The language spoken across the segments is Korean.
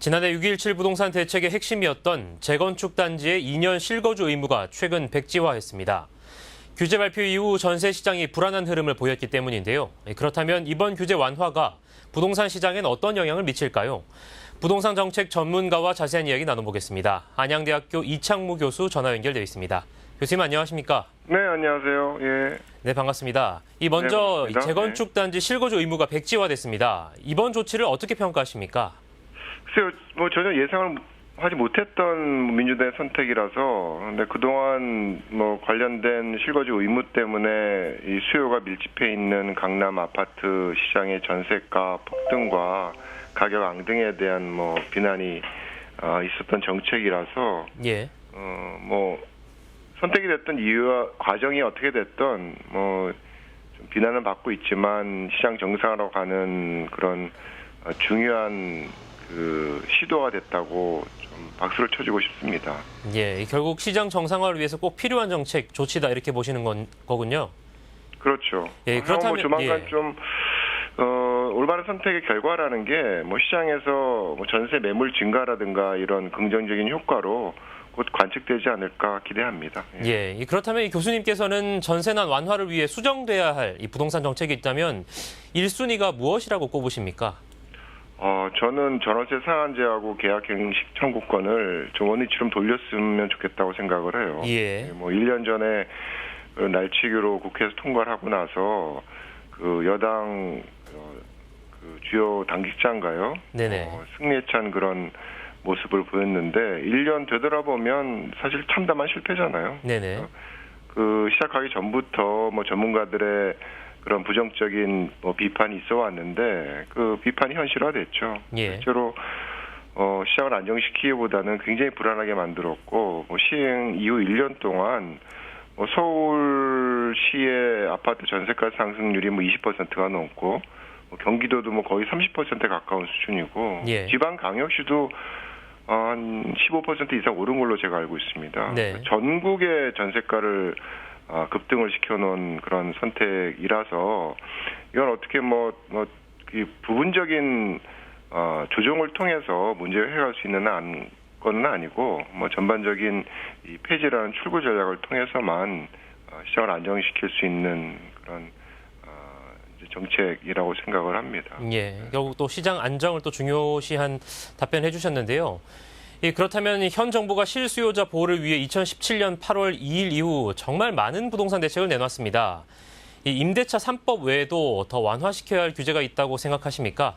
지난해 6.17 부동산 대책의 핵심이었던 재건축 단지의 2년 실거주 의무가 최근 백지화했습니다. 규제 발표 이후 전세 시장이 불안한 흐름을 보였기 때문인데요. 그렇다면 이번 규제 완화가 부동산 시장엔 어떤 영향을 미칠까요? 부동산 정책 전문가와 자세한 이야기 나눠보겠습니다. 안양대학교 이창무 교수 전화 연결되어 있습니다. 교수님 안녕하십니까? 네, 안녕하세요. 예. 네, 반갑습니다. 먼저 반갑습니다. 재건축 단지 실거주 의무가 백지화됐습니다. 이번 조치를 어떻게 평가하십니까? 글쎄요, 전혀 예상을 하지 못했던 민주당의 선택이라서, 근데 그동안 관련된 실거주 의무 때문에 이 수요가 밀집해 있는 강남 아파트 시장의 전세가 폭등과 가격 앙등에 대한 비난이 있었던 정책이라서, 예. 선택이 됐던 이유와 과정이 어떻게 됐던 좀 비난을 받고 있지만 시장 정상화로 가는 그런 중요한 그 시도가 됐다고 좀 박수를 쳐주고 싶습니다. 예, 결국 시장 정상화를 위해서 꼭 필요한 정책 조치다 이렇게 보시는 거군요. 그렇죠. 예, 그렇다면 조만간 예. 좀 올바른 선택의 결과라는 게 시장에서 전세 매물 증가라든가 이런 긍정적인 효과로 곧 관측되지 않을까 기대합니다. 예, 그렇다면 이 교수님께서는 전세난 완화를 위해 수정돼야 할 이 부동산 정책이 있다면 1순위가 무엇이라고 꼽으십니까? 저는 전월세 상한제하고 계약갱식 청구권을 좀 원위치로 돌렸으면 좋겠다고 생각을 해요. 예. 1년 전에 날치기로 국회에서 통과를 하고 나서 그 여당 그 주요 당직자인가요? 네네. 승리에 찬 그런 모습을 보였는데 1년 되돌아보면 사실 참담한 실패잖아요. 네네. 그 시작하기 전부터 전문가들의 그런 부정적인 비판이 있어 왔는데 그 비판이 현실화됐죠. 예. 실제로 시장을 안정시키기보다는 굉장히 불안하게 만들었고 시행 이후 1년 동안 서울시의 아파트 전세가 상승률이 20%가 넘고 경기도도 거의 30%에 가까운 수준이고 예. 지방 강역시도 한 15% 이상 오른 걸로 제가 알고 있습니다. 네. 전국의 전세가를 급등을 시켜놓은 그런 선택이라서 이건 어떻게 부분적인 조정을 통해서 문제를 해결할 수 있는 건은 아니고 전반적인 이 폐지라는 출구 전략을 통해서만 시장을 안정시킬 수 있는 그런 정책이라고 생각을 합니다. 예, 결국 또 시장 안정을 또 중요시한 답변해 주셨는데요. 그렇다면 현 정부가 실수요자 보호를 위해 2017년 8월 2일 이후 정말 많은 부동산 대책을 내놨습니다. 임대차 3법 외에도 더 완화시켜야 할 규제가 있다고 생각하십니까?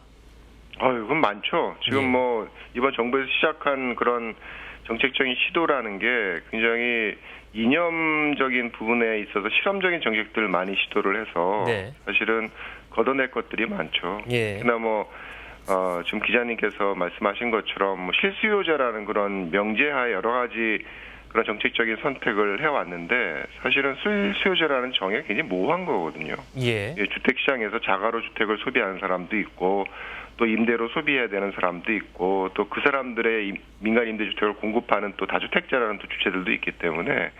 그건 많죠. 지금 이번 정부에서 시작한 그런 정책적인 시도라는 게 굉장히 이념적인 부분에 있어서 실험적인 정책들을 많이 시도를 해서 네. 사실은 걷어낼 것들이 많죠. 예. 그러나 지금 기자님께서 말씀하신 것처럼 실수요자라는 그런 명제하에 여러 가지 그런 정책적인 선택을 해왔는데 사실은 실수요자라는 정의가 굉장히 모호한 거거든요. 예. 주택시장에서 자가로 주택을 소비하는 사람도 있고 또 임대로 소비해야 되는 사람도 있고 또 그 사람들의 민간 임대주택을 공급하는 또 다주택자라는 또 주체들도 있기 때문에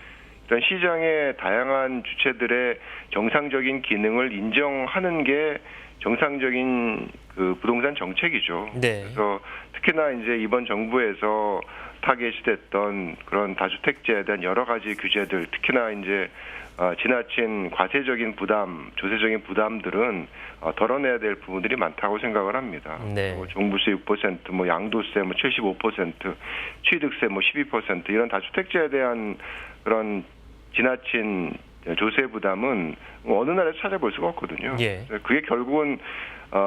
이런 시장의 다양한 주체들의 정상적인 기능을 인정하는 게 정상적인 그 부동산 정책이죠. 네. 그래서 특히나 이제 이번 정부에서 타겟이 됐던 그런 다주택자에 대한 여러 가지 규제들, 특히나 이제 지나친 과세적인 부담, 조세적인 부담들은 덜어내야 될 부분들이 많다고 생각을 합니다. 네. 종부세 6%, 양도세 75%, 취득세 12% 이런 다주택자에 대한 그런 지나친 조세 부담은 어느 나라에서 찾아볼 수가 없거든요. 예. 그게 결국은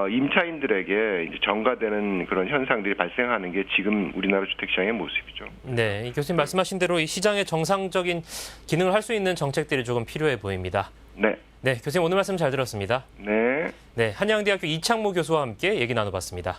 임차인들에게 이제 전가되는 그런 현상들이 발생하는 게 지금 우리나라 주택시장의 모습이죠. 네, 교수님 말씀하신 대로 이 시장의 정상적인 기능을 할 수 있는 정책들이 조금 필요해 보입니다. 네. 네, 교수님 오늘 말씀 잘 들었습니다. 네. 네, 한양대학교 이창무 교수와 함께 얘기 나눠봤습니다.